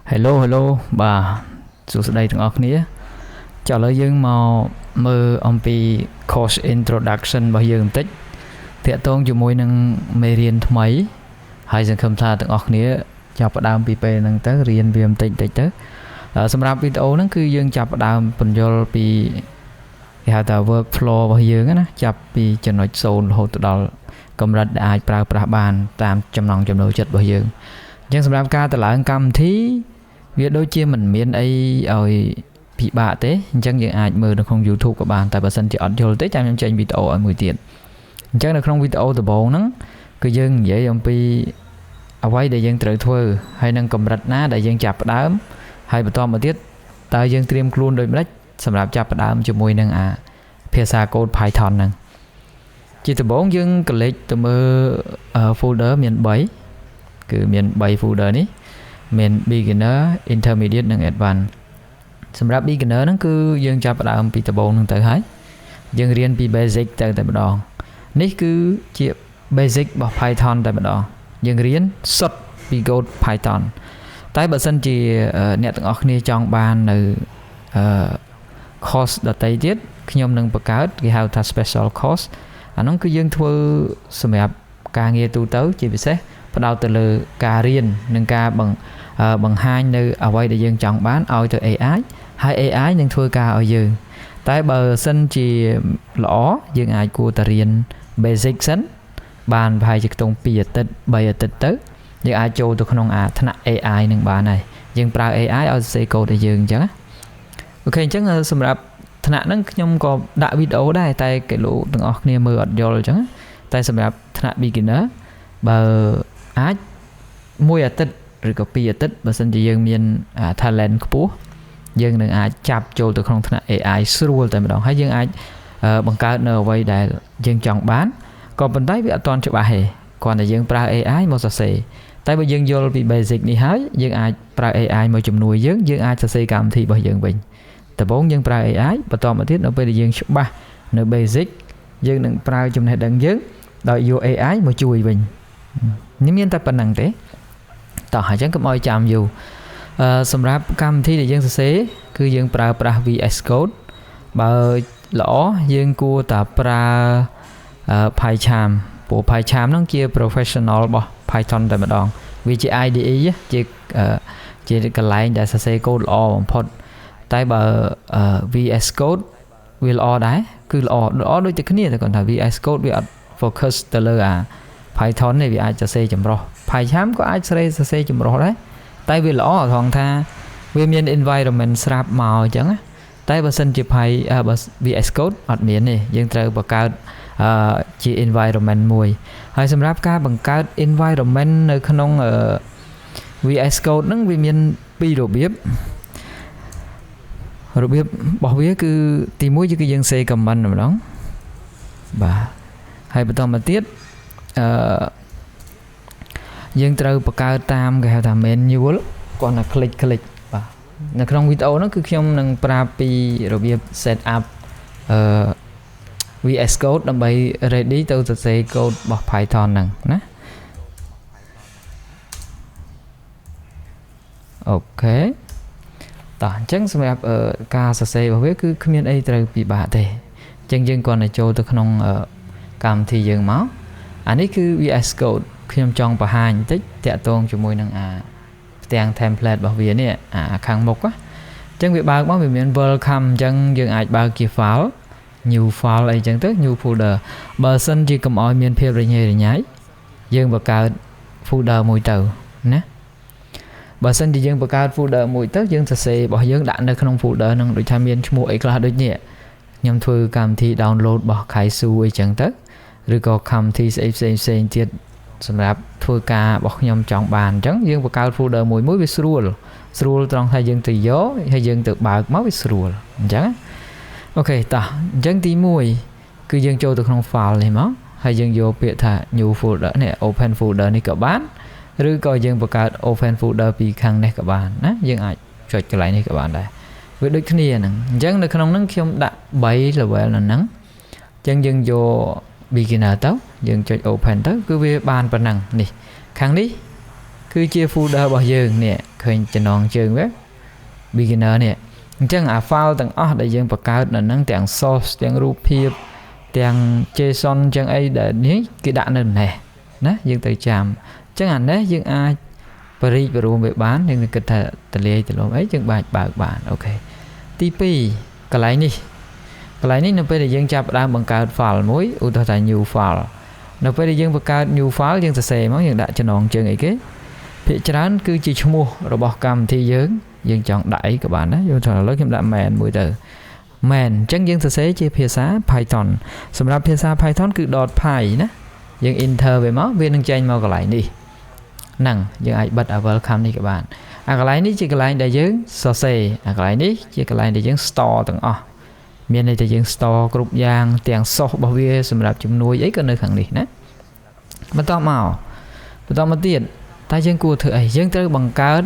Hello hello bà sụt đây từng ọc nia trả lời dương màu mơ ông pi course introduction bao dương tích thiện tôn cho môi nâng mê riêng mấy hai dân không tha từng ọc nia chào bà đàm pi pê nâng tới riêng viêm tích tích tới xâm rạp video nâng cứ dương chào bà đàm bình dô pi hạ tà workflow bao dương á chào pi chân nói xôn hồ tụ đó cầm rạch đại pra bàn tam chăm lòng chăm nấu chất bao dương nhưng xâm rạp ca tà lại cầm thí việc đôi chia mình miền ấy ở bị bạ thế chẳng những ai mơ được không YouTube của bạn tại bà sân chỉ ẩn cho tới trăm trên video ở 10 tiền chắc là không video từ bộ nắng cứ dưng vậy ông pi ở quay để dân tự thuê hay nâng cầm rạch ná để dân chạp đám hay bà to mà tiết tại dân stream luôn đôi mất sầm rạp chạp đám cho mùi nâng phía xa code Python nâng chỉ từ 4 dân click từ mơ folder miền 7 cứ miền 7 folder ní miền beginner intermediate និង advanced សម្រាប់ beginner ហ្នឹងគឺយើងចាប់ផ្ដើមពីដំបូងហ្នឹងទៅហើយយើងរៀនពី basic ទៅតែម្ដងនេះគឺជា basic របស់ Python តែម្ដងយើងរៀនសុទ្ធពី code Python តែបើសិនជាអ្នកទាំងអស់គ្នាចង់បាននៅcourse ដទៃទៀតខ្ញុំនឹងបង្កើតគេហៅថា special course អាហ្នឹងគឺយើងធ្វើសម្រាប់ការងារទូទៅជាពិសេសផ្ដោតទៅលើការរៀននិងការបង្ហាញនៅអ្វីដែលយើងចង់បានឲ្យទៅ AI ហើយ AI នឹងធ្វើការឲ្យយើងតែបើសិនជាល្អយើងអាចគួរតែរៀន basic សិនបានប្រហែលជាខ្ទង់2អាទិត្យ3អាទិត្យទៅយើងអាចចូលទៅក្នុងថ្នាក់ AI នឹងបានហើយយើងប្រើ AI ឲ្យសរសេរកូដឲ្យយើងអញ្ចឹងអូខេអញ្ចឹងសម្រាប់ថ្នាក់ហ្នឹងខ្ញុំក៏ដាក់វីដេអូដែរតែគេលោកទាំងអស់គ្នាមើលអត់យល់អញ្ចឹងតែសម្រាប់ថ្នាក់ beginner បើអាច1អាទិត្យឬក៏2អាទិត្យបើសិនជាយើងមាន talent ខ្ពស់យើងនឹងអាចចាប់ចូលទៅក្នុងថ្នាក់ AI ស្រួលតែម្ដងហើយយើងអាចបង្កើតនៅអ្វីដែលយើងចង់បានក៏ប៉ុន្តែវាអត់ទាន់ច្បាស់ទេគ្រាន់តែយើងប្រើ AI មកសរសេរតែបើយើងយល់ពី basic នេះហើយយើងអាចប្រើ AI មកជំនួយយើងអាចសរសេរកម្មវិធីរបស់យើងវិញដំបូងយើងប្រើ AI បន្តមកទៀតនៅពេលដែលយើងច្បាស់នៅ basic យើងនឹងប្រើចំណេះដឹងយើងដោយយក AI មកជួយវិញនេះមានតែប៉ុណ្្នឹងទេតោះអញ្ចឹងកុំឲ្យចាំយូរសម្រាប់កម្មវិធីដែលយើងសរសេរគឺយើងប្រើប្រាស់ VS Code បើល្អយើងគួរតែប្រើ PyCharm ព្រោះ PyCharm ហ្នឹងជា professional របស់ Python តែម្ដងវាជា IDE ជាកន្លែងដែលសរសេរកូដល្អបំផុតតែបើ VS Code វាល្អដែរគឺល្អដូចតែគ្នាតែគាត់ថា VS Code វាអត់ focus ទៅលើPython នេះវាអាចសរសេរចម្រុះ PyCharm ក៏អាចសរសេរចម្រុះដែរតែវាល្អត្រង់ថាវាមាន environment ស្រាប់មកអញ្ចឹងតែបើសិនជា VS Code អត់មានទេយើងត្រូវបង្កើតជា environment មួយហើយសម្រាប់ការបង្កើត environment នៅក្នុង VS Code ហ្នឹងវាមានពីររបៀបរបស់វាគឺទី1គឺយើង say command ម្ដងបាទហើយបន្តមកទៀតយើងត្រូវបង្កើតតាមគេហៅថា manual គាត់ថា click បាទនៅក្នុងវីដេអូហ្នឹងគឺខ្ញុំនឹងប្រាប់ពីរបៀប set up VS Code ដើម្បី ready ទៅសរសេរកូដរបស់ Python ហ្នឹងណាអូខេតោះអញ្ចឹងសម្រាប់ការសរសេររបស់វាគឺគ្មានអីត្រូវពិបាកទេអញ្ចឹងយើងគ្រាន់តែចូលទៅក្នុងកម្មវិធីយើងមកអានេះគឺ VS Code ខ្ញុំចង់បង្ហាញបន្តិចតាក់ទងជាមួយនឹងផ្ទាំង template របស់វានេះខាងមុខអញ្ចឹងវាបើកមកវាមាន welcome អញ្ចឹងយើងអាចបើកជា file new file អីចឹងទៅ new folder បើសិនជាកុំឲ្យមានភាពរញ៉េរញ៉ៃយើងបង្កើត folder មួយទៅណាបើសិនជាយើងបង្កើត folder មួយទៅយើងសរសេររបស់យើងដាក់នៅក្នុង folder ហ្នឹងដូចថាមានឈ្មោះអីខ្លះដូចនេះខ្ញុំធ្វើកម្មវិធី download របស់ Kaisu អីចឹងទៅឬក៏កម្មវិធីផ្សេងទៀតសម្រាប់ធ្វើការរបស់ខ្ញុំចង់បានអញ្ចឹងយើងបង្កើត folder មួយវាស្រួលត្រង់ថាយើងទៅយកហើយយើងទៅបើកមកវាស្រួលអញ្ចឹងអូខេតោះអញ្ចឹងទី1គឺយើងចូលទៅក្នុង file នេះមកហើយយើងយកពាក្យថា new folder នេះ open folder នេះក៏បានឬក៏យើងបង្កើត open folder ពីខាងនេះក៏បានណាយើងអាចចុចកន្លែងនេះក៏បានដែរវាដូចគ្នាហ្នឹងអញ្ចឹងនៅក្នុងហ្នឹងខ្ញុំដាក់3 level នៅហ្នឹងអញ្ចឹងយើងយក beginner ទៅយើងចុច open ទៅគឺវាបានប៉ុណ្ណឹងនេះខាងនេះគឺជា folder របស់យើងនេះឃ ឃើញចំណងជើងវា beginner នេះអញ្ចឹងអា file ទាំងអស់ដែលយើងបង្កើតនៅហ្នឹងទាំង source ទាំងរូបភាពទាំង JSON ចឹងអីដែលនេះគេដាក់នៅនេះណាយើងត្រូវចាំអញ្ចឹងអានេះយើងអាចបរិយារួមវាបានយើងគិតថាតលាយទលំអីយើងបើកបានអូខេទី2កន្លែងនេះនៅពេលដែលយើងចាប់ដើមបង្កើត file មួយឧទាហរណ៍ថា new file នៅពេលដែលយើងបង្កើត new file យើងសរសេរមកយើងដាក់ចំណងជើងអីគេភាគច្រើនគឺជាឈ្មោះរបស់កម្មវិធីយើងចង់ដាក់អីក៏បានដែរយល់ថាឥឡូវខ្ញុំដាក់ main មួយទៅ main អញ្ចឹងយើងសរសេរជាភាសា Python សម្រាប់ភាសា Python គឺ .py ណាយើង enter វាមកវានឹងចេញមកកន្លែងនេះហ្នឹងយើងអាចបិទ welcome នេះក៏បានអាកន្លែងនេះជាកន្លែងដែលយើងសរសេរអាកន្លែងនេះជាកន្លែងដែលយើង store ទាំងអស់មានន័យថាយើង store គ្រប់យ៉ាងទាំង source របស់វាសម្រាប់ជំនួយអីក៏នៅខាងនេះណាបន្តមកទៀតតែយើងគួរធ្វើអីយើងត្រូវបង្កើត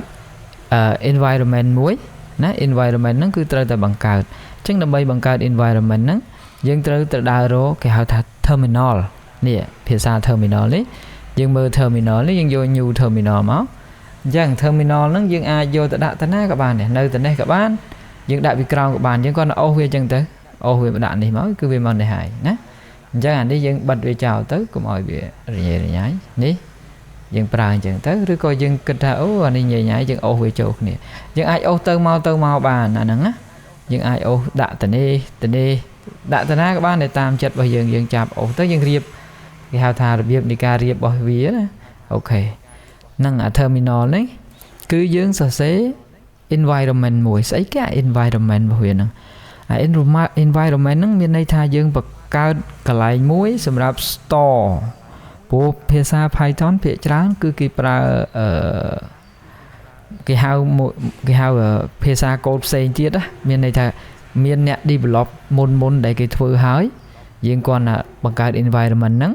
environment មួយណា environment ហ្នឹងគឺត្រូវតែបង្កើតអញ្ចឹងដើម្បីបង្កើត environment ហ្នឹងយើងត្រូវទៅដើររកគេហៅថា terminal នេះភាសា terminal នេះយើងមើល terminal នេះយើងយក new terminal មកអញ្ចឹង terminal ហ្នឹងយើងអាចយកទៅដាក់ទៅណាក៏បានដែរនៅទៅនេះក៏បានយើងដាក់ពីក្រោមក៏បានយើងគាត់អូសវាអញ្ចឹងទៅអូសវាដាក់នេះមកគឺវាមកនេះហើយណាអញ្ចឹងអានេះយើងបិទវាចោលទៅកុំឲ្យវារញ៉េរញ៉ៃនេះយើងប្រើអញ្ចឹងទៅឬក៏យើងគិតថាអូអានេះញ៉ៃយើងអូសវាចូលគ្នាយើងអាចអូសទៅមកបានអាហ្នឹងណាយើងអាចអូសដាក់ទៅនេះដាក់ទៅណាក៏បានតែតាមចិត្តរបស់យើងចាប់អូសទៅយើងរៀបគេហៅថារបៀបនៃការរៀបរបស់វាណាអូខេហ្នឹងអា terminal នេះគឺយើងសរសេរ environment មួយស្អីគេ environment របស់វាហ្នឹងអា environment ហ្នឹងមានន័យថាយើងបង្កើតកន្លែងមួយសម្រាប់ store ព្រោះភាសា Python ភាគច្រើនគឺគេប្រើគេហៅភាសាកូដផ្សេងទៀតណាមានន័យថាមានអ្នក develop មុនដែលគេធ្វើហើយយើងគ្រាន់តែបង្កើត environment ហ្នឹង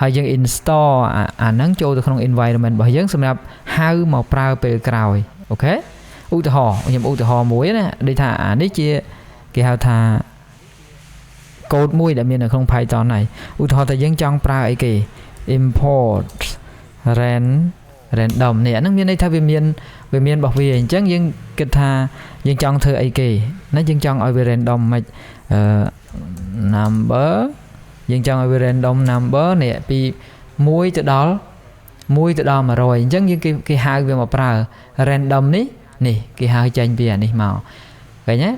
ហើយយើង install អាហ្នឹងចូលទៅក្នុង environment របស់យើងសម្រាប់ហៅមកប្រើពេលក្រោយអូខេឧទាហរណ៍ខ្ញុំឧទាហរណ៍មួយណាដូចថាអានេះជាគេហៅថាកូដមួយដែលមាននៅក្នុង Python ហើយឧទាហរណ៍ថាយើងចង់ប្រើអីគេ import random នេះអាហ្នឹងមានន័យថាវាមានរបស់វាអញ្ចឹងយើងគិតថាយើងចង់ធ្វើអីគេណាយើងចង់ឲ្យវា random មិនnumber យើងចង់ឲ្យវា random number នេះពី1ទៅដល់100អញ្ចឹងយើងគេហៅវាមកប្រើ random នេះគេហៅចេញពីអានេះមកឃើញទេ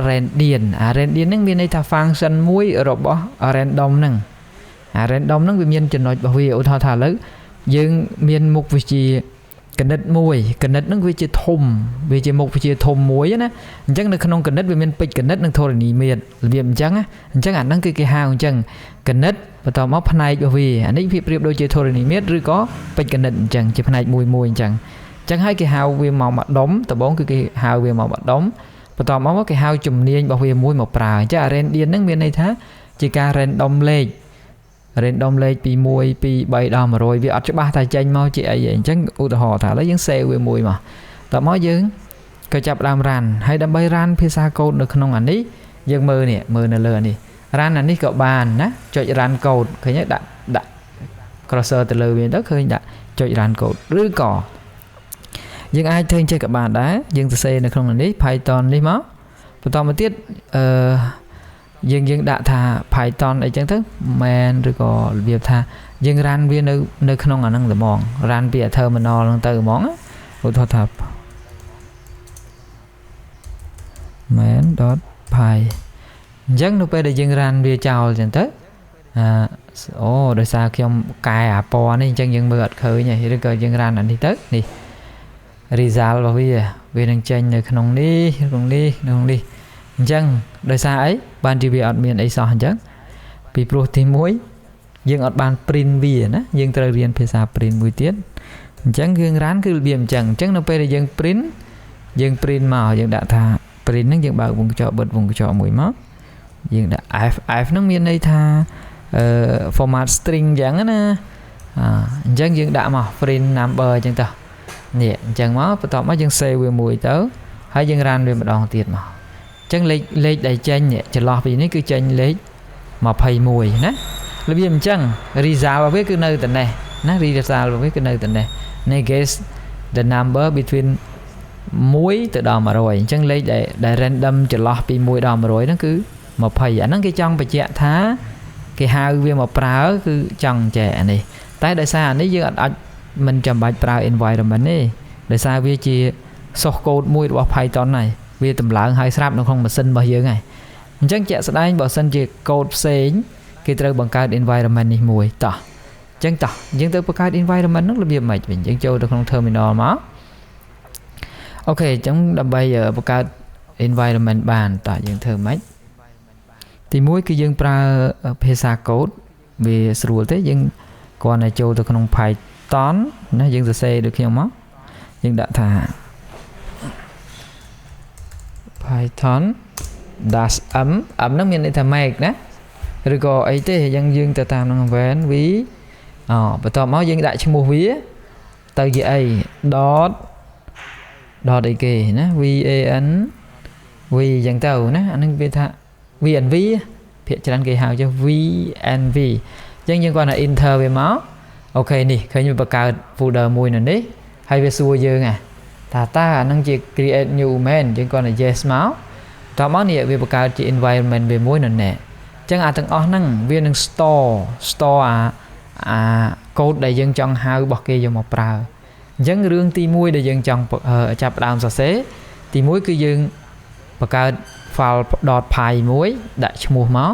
.random អា random ហ្នឹងមានន័យថា function មួយរបស់ random ហ្នឹងអា random ហ្នឹងវាមានចំណុចរបស់វាឧទាហរណ៍ថាឥឡូវយើងមានមុខវិជ្ជាគណិតមួយគណិតហ្នឹងវាជាធំវាជាមុខវិជ្ជាធំមួយណាអញ្ចឹងនៅក្នុងគណិតវាមានពេជ្រគណិតនិងធរណីមាត្ររបៀបអញ្ចឹងណាអញ្ចឹងអាហ្នឹងគឺគេហៅអញ្ចឹងគណិតបន្តមកផ្នែករបស់វាអានេះវាប្រៀបដូចជាធរណីមាត្រឬក៏ពេជ្រគណិតអញ្ចឹងជាផ្នែកមួយអញ្ចឹងហើយគេហៅវាមកម្ដុំដំបូងគឺគេហៅវាមកម្ដុំបន្តមកគេហៅជំនាញរបស់វាមួយមកប្រើអញ្ចឹងអា random ហ្នឹងមានន័យថាជាការ random លេខពី1 2 3ដល់100វាអត់ច្បាស់តែចេញមកជាអីអញ្ចឹងឧទាហរណ៍ថាឥឡូវយើង save វាមួយមកតមកយើងក៏ចាប់ដើម run ហើយដើម្បី run ភាសាកូដនៅក្នុងអានេះយើងមើលនៅលើអានេះ run អានេះក៏បានណាចុច run code ឃើញទេដាក់ cursor ទៅលើវាទៅឃើញដាក់ចុច run code ឬក៏យើងអាចធ្វើអញ្ចឹងក៏បានដែរយើងសរសេរនៅក្នុងនេះ Python នេះមកបន្តមកទៀតយើងដាក់ថា Python អីចឹងទៅ main ឬក៏របៀបថាយើង run វានៅក្នុងអាហ្នឹងតែហ្មង run ពី terminal ហ្នឹងទៅហ្មងឧទាហរណ៍ថា main.py អញ្ចឹងនៅពេលដែលយើង run វាចោលចឹងទៅដោយសារខ្ញុំកែអាពណ៌នេះអញ្ចឹងយើងមើលអត់ឃើញទេឬក៏យើង run អានេះទៅនេះ result របស់វានឹងចេញនៅក្នុងនេះអញ្ចឹងដោយសារអីបានជាវាអត់មានអីសោះអញ្ចឹងពីព្រោះទី1យើងអត់បាន print វាណាយើងត្រូវរៀនភាសា print មួយទៀតអញ្ចឹងយើង run គឺរបៀបអញ្ចឹងនៅពេលដែលយើង print មកយើងដាក់ថា print ហ្នឹងយើងបើកវងកញ្ចក់បិទវងកញ្ចក់មួយមកយើងដាក់ f ហ្នឹងមានន័យថាformat string អញ្ចឹងណាអញ្ចឹងយើងដាក់មក print number អញ្ចឹងទៅនេះអញ្ចឹងមកបន្ទាប់មកយើង save វាមួយទៅហើយយើង run វាម្ដងទៀតមកអញ្ចឹងលេខដែលចេញចន្លោះពីនេះគឺចេញលេខ21ណារបៀបអញ្ចឹង result របស់វាគឺនៅតែនេះណា result របស់វាគឺនៅតែនេះ guess the number between 1ទៅដល់100អញ្ចឹងលេខដែល random ចន្លោះពី1ដល់100ហ្នឹងគឺ20អាហ្នឹងគេចង់បញ្ជាក់ថាគេហៅវាមកប្រើគឺចង់ចែកអានេះតែដោយសារអានេះយើងអាចមិនចាំបាច់ប្រើ environment ទេដោយសារវាជា source code មួយរបស់ Python ហើយវាតម្លើងហើយស្រាប់នៅក្នុងម៉ាស៊ីនរបស់យើងហើយអញ្ចឹងជាក់ស្ដែងបើសិនជា code ផ្សេងគេត្រូវបង្កើត environment នេះមួយតោះអញ្ចឹងតោះយើងទៅបង្កើត environment ហ្នឹងរបៀបម៉េចវិញយើងចូលទៅក្នុង terminal មកអូខេអញ្ចឹងដើម្បីបង្កើត environment បានតោះយើងធ្វើម៉េចទី1គឺយើងប្រើភាសា code វាស្រួលទេយើងគ្រាន់តែចូលទៅក្នុង Python ណាយើងសរសេរដូចខ្ញុំមកយើងដាក់ថា Python -m m ហ្នឹងមានន័យថា make ណាឬក៏អីទេយើងទៅតាមនឹង when we បន្ទាប់មកយើងដាក់ឈ្មោះវាទៅជាអី dot អីគេណា van v អញ្ចឹងទៅណាអានឹងវាថា vnv ភាគច្រើនគេហៅជា vnv អញ្ចឹងយើងគាត់ថា enter វាមកអូខេនេះឃើញវាបង្កើត folder មួយនៅនេះហើយវាសួរយើងថាតើអានឹងជា create new មែនយើងគាត់ថា yes មកតោះមកនេះវាបង្កើតជា environment វាមួយនៅនេះអញ្ចឹងអាទាំងអស់ហ្នឹងវានឹង store អា code ដែលយើងចង់ហៅរបស់គេយកមកប្រើអញ្ចឹងរឿងទី1ដែលយើងចង់ចាប់ផ្ដើមសរសេរទី1គឺយើងបង្កើត file .py មួយដាក់ឈ្មោះមក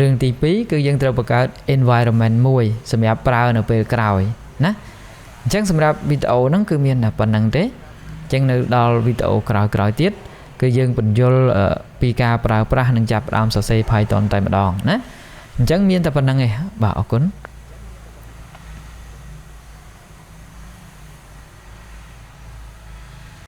រឿងទី2គឺយើងត្រូវបង្កើត environment មួយសម្រាប់ប្រើនៅពេលក្រោយណាអញ្ចឹងសម្រាប់វីដេអូហ្នឹងគឺមានតែប៉ុណ្្នឹងទេអញ្ចឹងនៅដល់វីដេអូក្រោយៗទៀតគឺយើងបញ្យល់ពីការប្រើប្រាស់និងចាប់ផ្ដើមសរសេរ Python តែម្ដងណាអញ្ចឹងមានតែប៉ុណ្្នឹងឯងបាទអរគុណ